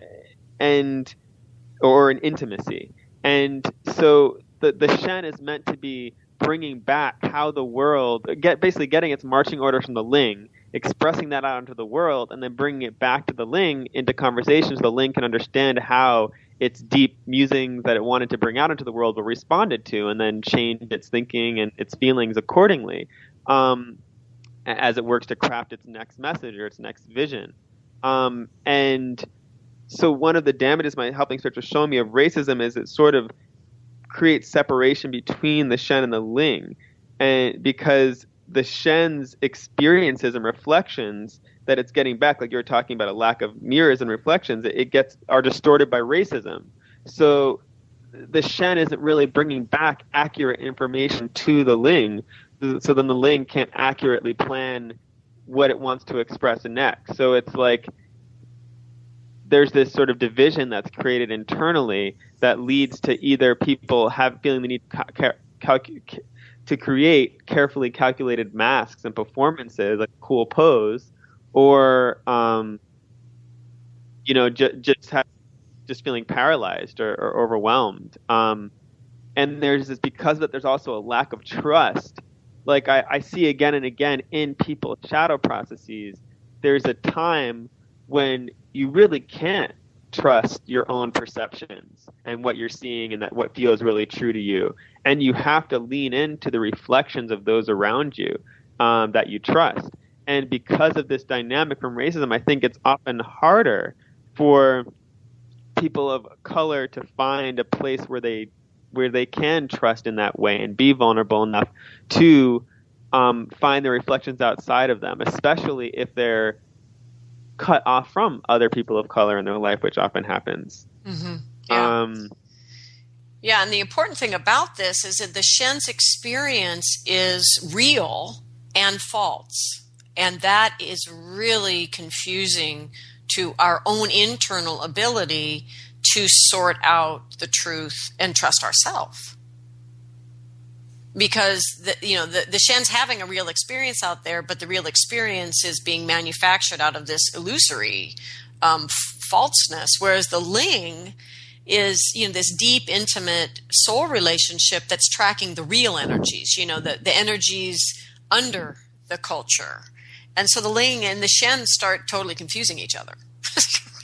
an intimacy. And so the Shen is meant to be bringing back how the world, basically getting its marching orders from the Ling, expressing that out into the world, and then bringing it back to the Ling into conversations so the Ling can understand how its deep musings that it wanted to bring out into the world were responded to, and then change its thinking and its feelings accordingly as it works to craft its next message or its next vision. And so one of the damages my helping spirits was showing me of racism is it sort of creates separation between the Shen and the Ling, and because the Shen's experiences and reflections that it's getting back, like you were talking about a lack of mirrors and reflections, are distorted by racism. So the Shen isn't really bringing back accurate information to the Ling, so then the Ling can't accurately plan what it wants to express next. So it's like there's this sort of division that's created internally that leads to either people feeling the need to create carefully calculated masks and performances, like a cool pose, or just feeling paralyzed or overwhelmed. And there's this, because of it, there's also a lack of trust. Like I see again and again in people's shadow processes, there's a time when you really can't trust your own perceptions and what you're seeing and that what feels really true to you. And you have to lean into the reflections of those around you that you trust. And because of this dynamic from racism, I think it's often harder for people of color to find a place where they can trust in that way and be vulnerable enough to find the reflections outside of them, especially if they're cut off from other people of color in their life, which often happens. Mm-hmm. Yeah. And the important thing about this is that the Shen's experience is real and false. And that is really confusing to our own internal ability to sort out the truth and trust ourselves. Because the Shen's having a real experience out there, but the real experience is being manufactured out of this illusory falseness, whereas the Ling is this deep, intimate soul relationship that's tracking the real energies, the energies under the culture. And so the Ling and the Shen start totally confusing each other.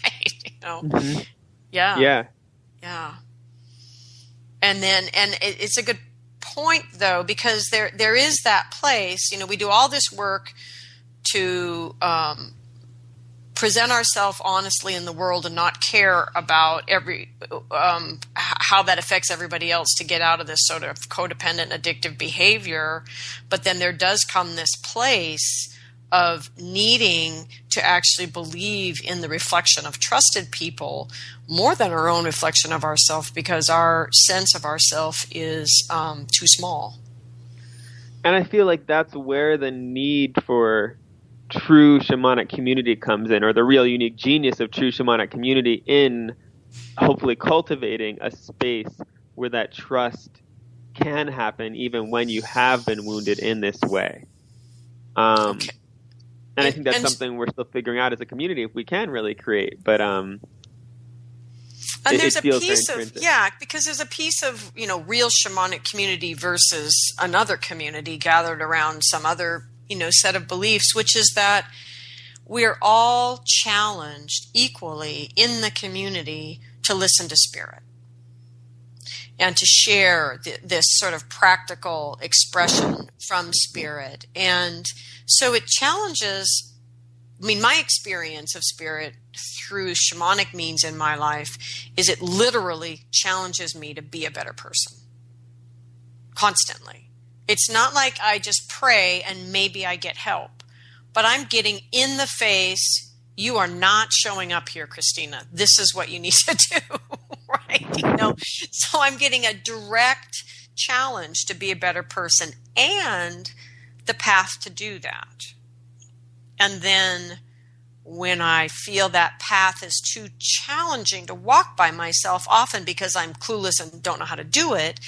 Right? Mm-hmm. Yeah. And it's a good point, though, because there is that place. We do all this work to present ourselves honestly in the world and not care about how that affects everybody else, to get out of this sort of codependent, addictive behavior. But then there does come this place of needing to actually believe in the reflection of trusted people more than our own reflection of ourselves, because our sense of ourself is too small. And I feel like that's where the need for true shamanic community comes in, or the real unique genius of true shamanic community in hopefully cultivating a space where that trust can happen even when you have been wounded in this way. Okay. And I think that's something we're still figuring out as a community if we can really create. But and there's a piece of, because there's a piece of, real shamanic community versus another community gathered around some other, set of beliefs, which is that we're all challenged equally in the community to listen to spirit and to share this sort of practical expression from spirit. And so it challenges, my experience of spirit through shamanic means in my life is it literally challenges me to be a better person constantly. It's not like I just pray and maybe I get help, but I'm getting in the face, you are not showing up here, Christina. This is what you need to do, right? So I'm getting a direct challenge to be a better person and the path to do that. And then when I feel that path is too challenging to walk by myself, often because I'm clueless and don't know how to do it,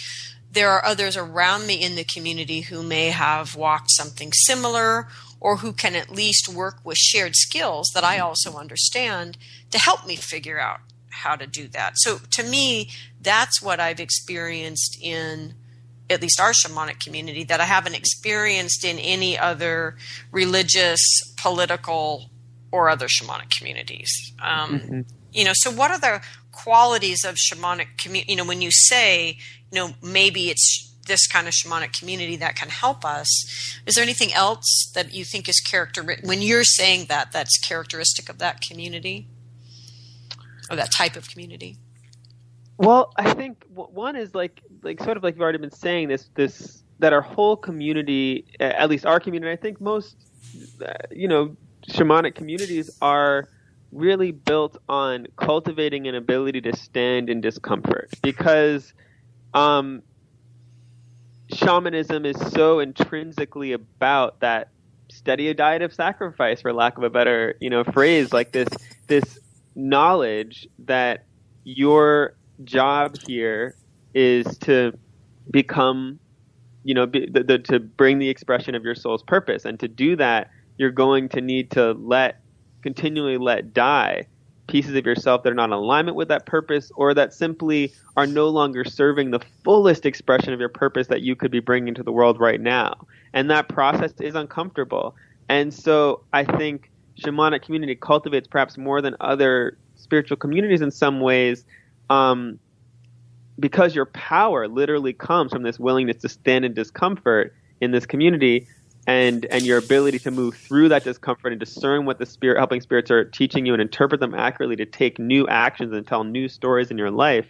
there are others around me in the community who may have walked something similar or who can at least work with shared skills that I also understand to help me figure out how to do that. So to me, that's what I've experienced in at least our shamanic community that I haven't experienced in any other religious, political, or other shamanic communities. So what are the qualities of shamanic community? When you say, maybe it's this kind of shamanic community that can help us, is there anything else that you think is when you're saying that, that's characteristic of that community or that type of community? Well, I think one is like sort of like you've already been saying this that our whole community, at least our community, I think most, shamanic communities are really built on cultivating an ability to stand in discomfort because shamanism is so intrinsically about that steady diet of sacrifice, for lack of a better, phrase, like this knowledge that your job here is to become, to bring the expression of your soul's purpose. And to do that, you're going to need to continually let die pieces of yourself that are not in alignment with that purpose or that simply are no longer serving the fullest expression of your purpose that you could be bringing to the world right now. And that process is uncomfortable. And so I think shamanic community cultivates perhaps more than other spiritual communities in some ways, because your power literally comes from this willingness to stand in discomfort in this community, and your ability to move through that discomfort and discern what the helping spirits are teaching you and interpret them accurately to take new actions and tell new stories in your life.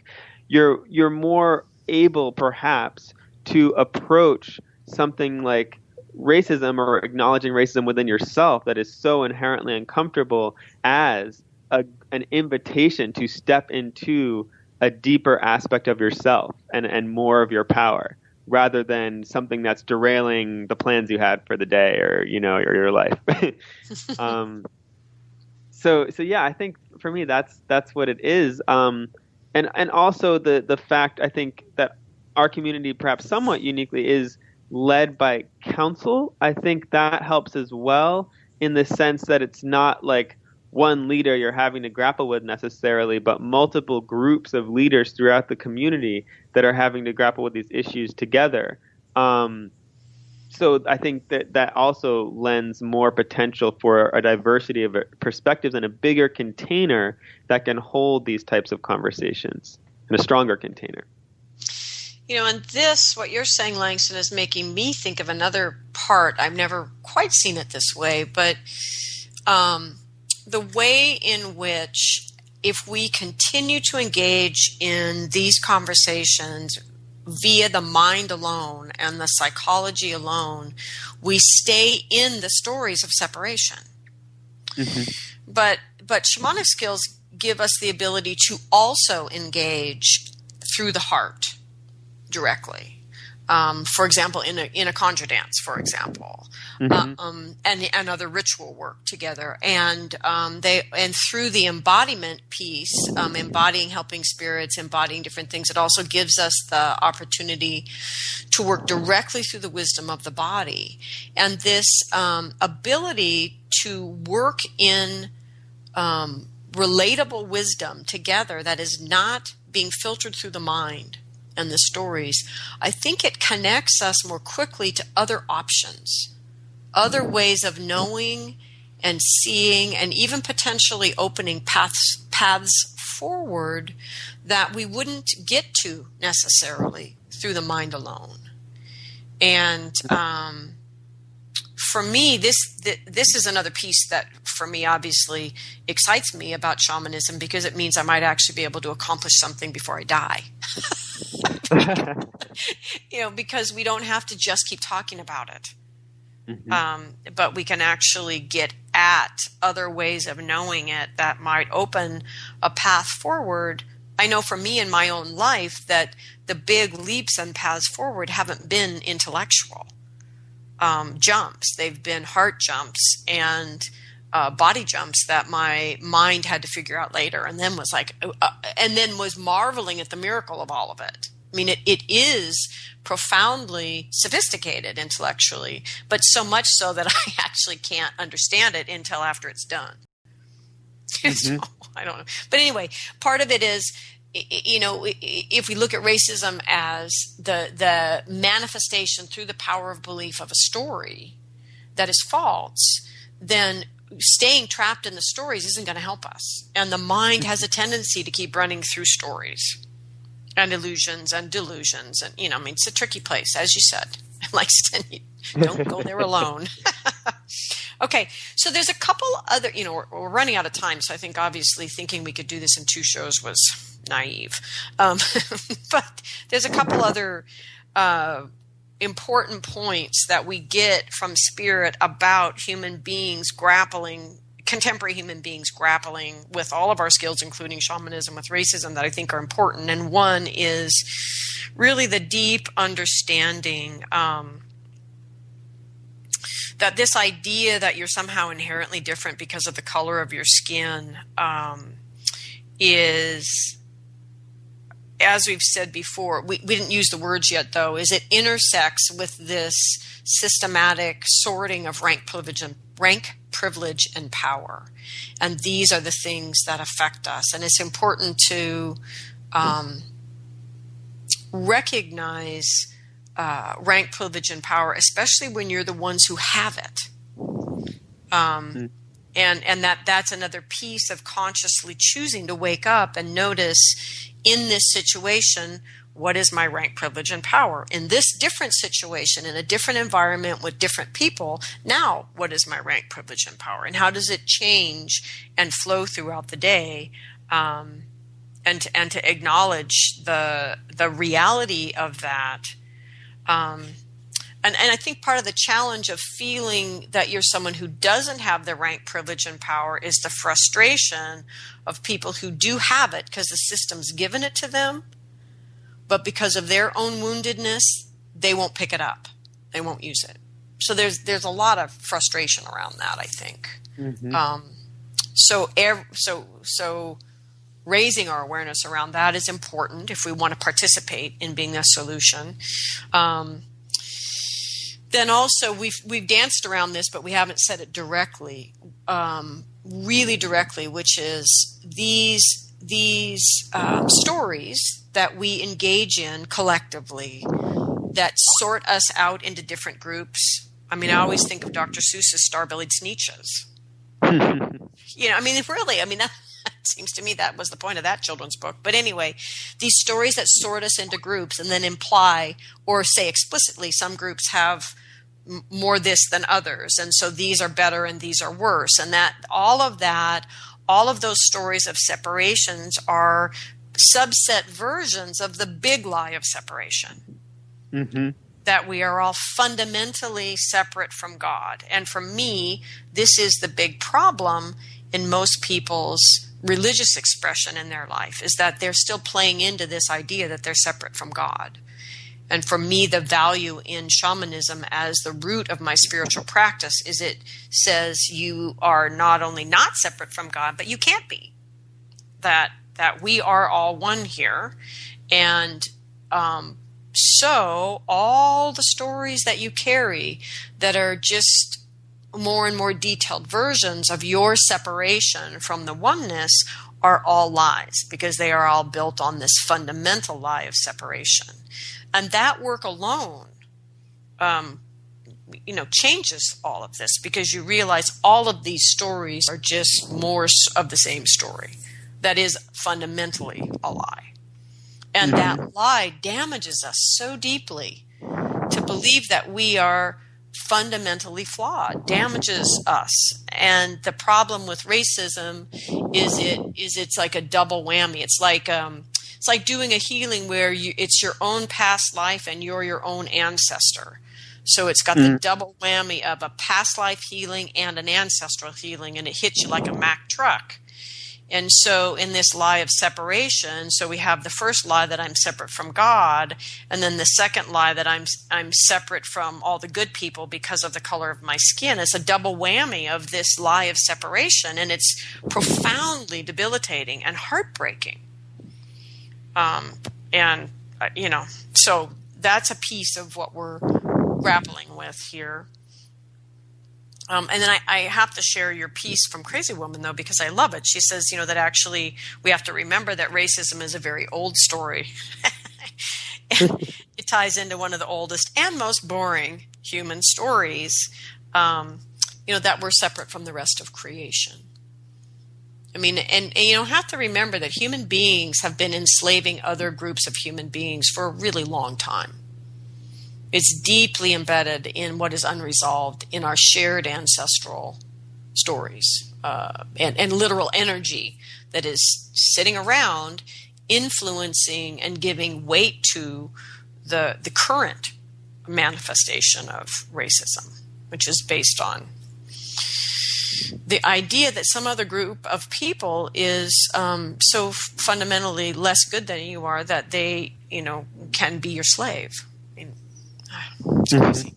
You're more able perhaps to approach something like racism or acknowledging racism within yourself that is so inherently uncomfortable as an invitation to step into a deeper aspect of yourself and more of your power, rather than something that's derailing the plans you had for the day or your life. So yeah, I think for me that's what it is. And also the fact I think that our community perhaps somewhat uniquely is led by counsel. I think that helps as well, in the sense that it's not like one leader you're having to grapple with necessarily, but multiple groups of leaders throughout the community that are having to grapple with these issues together. So I think that also lends more potential for a diversity of perspectives and a bigger container that can hold these types of conversations, and a stronger container. And what you're saying, Langston, is making me think of another part. I've never quite seen it this way, but the way in which, if we continue to engage in these conversations via the mind alone and the psychology alone, we stay in the stories of separation. Mm-hmm. But shamanic skills give us the ability to also engage through the heart directly. for example, in a conjure dance, for example, and other ritual work together, and through the embodiment piece, embodying helping spirits, embodying different things, it also gives us the opportunity to work directly through the wisdom of the body, and this ability to work in relatable wisdom together that is not being filtered through the mind and the stories. I think it connects us more quickly to other options, other ways of knowing and seeing, and even potentially opening paths forward that we wouldn't get to necessarily through the mind alone. And for me, this is another piece that, for me, obviously excites me about shamanism, because it means I might actually be able to accomplish something before I die. Because we don't have to just keep talking about it. But we can actually get at other ways of knowing it that might open a path forward. I know for me in my own life that the big leaps and paths forward haven't been intellectual jumps. They've been heart jumps and body jumps that my mind had to figure out later, and then was marveling at the miracle of all of it. I mean, it is profoundly sophisticated intellectually, but so much so that I actually can't understand it until after it's done. So, I don't know. But anyway, part of it is, if we look at racism as the manifestation through the power of belief of a story that is false, then staying trapped in the stories isn't going to help us. And the mind has a tendency to keep running through stories and illusions and delusions. And, it's a tricky place, as you said. Langston, don't go there alone. Okay, so there's a couple other, we're running out of time, so I think obviously thinking we could do this in 2 shows was naive. But there's a couple other important points that we get from spirit about contemporary human beings grappling with all of our skills, including shamanism, with racism, that I think are important. And one is really the deep understanding that this idea that you're somehow inherently different because of the color of your skin is, as we've said before, we didn't use the words yet though, is it intersects with this systematic sorting of rank, privilege, and power. And these are the things that affect us. And it's important to recognize rank, privilege, and power, especially when you're the ones who have it. And that's another piece of consciously choosing to wake up and notice, in this situation, what is my rank, privilege, and power? In this different situation, in a different environment with different people, now what is my rank, privilege, and power? And how does it change and flow throughout the day? And to acknowledge the reality of that. And I think part of the challenge of feeling that you're someone who doesn't have the rank, privilege, and power is the frustration of people who do have it because the system's given it to them, but because of their own woundedness, they won't pick it up. They won't use it. So there's a lot of frustration around that, I think. So raising our awareness around that is important if we want to participate in being a solution. Then also we've danced around this, but we haven't said it directly, really directly, which is these stories that we engage in collectively that sort us out into different groups. I mean, I always think of Dr. Seuss's Star-Bellied Sneetches. That seems to me that was the point of that children's book. But anyway, these stories that sort us into groups and then imply or say explicitly some groups have more this than others, and so these are better and these are worse, and that all of those stories of separations are subset versions of the big lie of separation. That we are all fundamentally separate from God. And for me, this is the big problem in most people's religious expression in their life, is that they're still playing into this idea that they're separate from God. And for me, the value in shamanism as the root of my spiritual practice is it says you are not only not separate from God, but you can't be. That we are all one here. And so all the stories that you carry that are just more and more detailed versions of your separation from the oneness are all lies, because they are all built on this fundamental lie of separation. And that work alone, changes all of this, because you realize all of these stories are just more of the same story that is fundamentally a lie. And that lie damages us so deeply. To believe that we are fundamentally flawed damages us. And the problem with racism is it's like a double whammy. It's like doing a healing where it's your own past life and you're your own ancestor. So it's got the double whammy of a past life healing and an ancestral healing, and it hits you like a Mack truck. And so in this lie of separation, so we have the first lie that I'm separate from God, and then the second lie that I'm separate from all the good people because of the color of my skin. It's a double whammy of this lie of separation, and it's profoundly debilitating and heartbreaking. So that's a piece of what we're grappling with here. And then I have to share your piece from Crazy Woman, though, because I love it. She says, that actually we have to remember that racism is a very old story. And it ties into one of the oldest and most boring human stories, that we're separate from the rest of creation. I mean, and you have to remember that human beings have been enslaving other groups of human beings for a really long time. It's deeply embedded in what is unresolved in our shared ancestral stories and literal energy that is sitting around influencing and giving weight to the current manifestation of racism, which is based on the idea that some other group of people is so fundamentally less good than you are that they, can be your slave. It's crazy,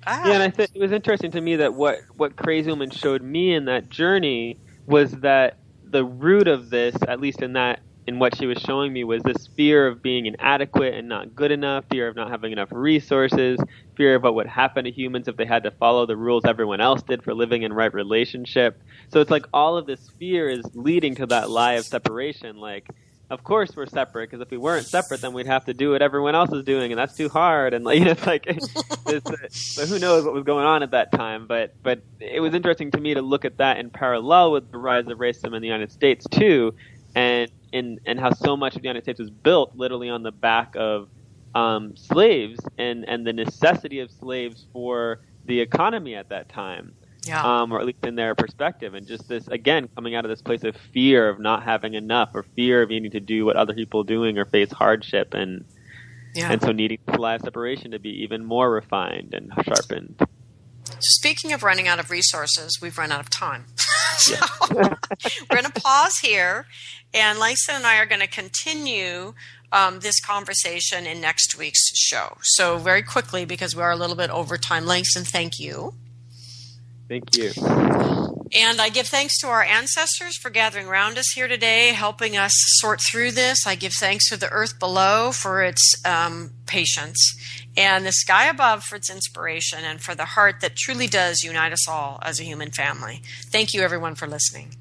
Yeah, and I think it was interesting to me that what Crazy Woman showed me in that journey was that the root of this, at least in what she was showing me, was this fear of being inadequate and not good enough, fear of not having enough resources, fear of what would happen to humans if they had to follow the rules everyone else did for living in right relationship. So it's like all of this fear is leading to that lie of separation. Like, of course we're separate, because if we weren't separate, then we'd have to do what everyone else is doing, and that's too hard. And it's like, but who knows what was going on at that time? But it was interesting to me to look at that in parallel with the rise of racism in the United States too, and how so much of the United States was built literally on the back of slaves and the necessity of slaves for the economy at that time. Yeah. Or at least in their perspective. And just this, again, coming out of this place of fear of not having enough, or fear of needing to do what other people are doing or face hardship, and so needing the lie of separation to be even more refined and sharpened. Speaking of running out of resources, we've run out of time. So we're going to pause here, and Langston and I are going to continue this conversation in next week's show. So very quickly, because we are a little bit over time, Langston, thank you. Thank you. And I give thanks to our ancestors for gathering around us here today, helping us sort through this. I give thanks to the earth below for its patience, and the sky above for its inspiration, and for the heart that truly does unite us all as a human family. Thank you, everyone, for listening.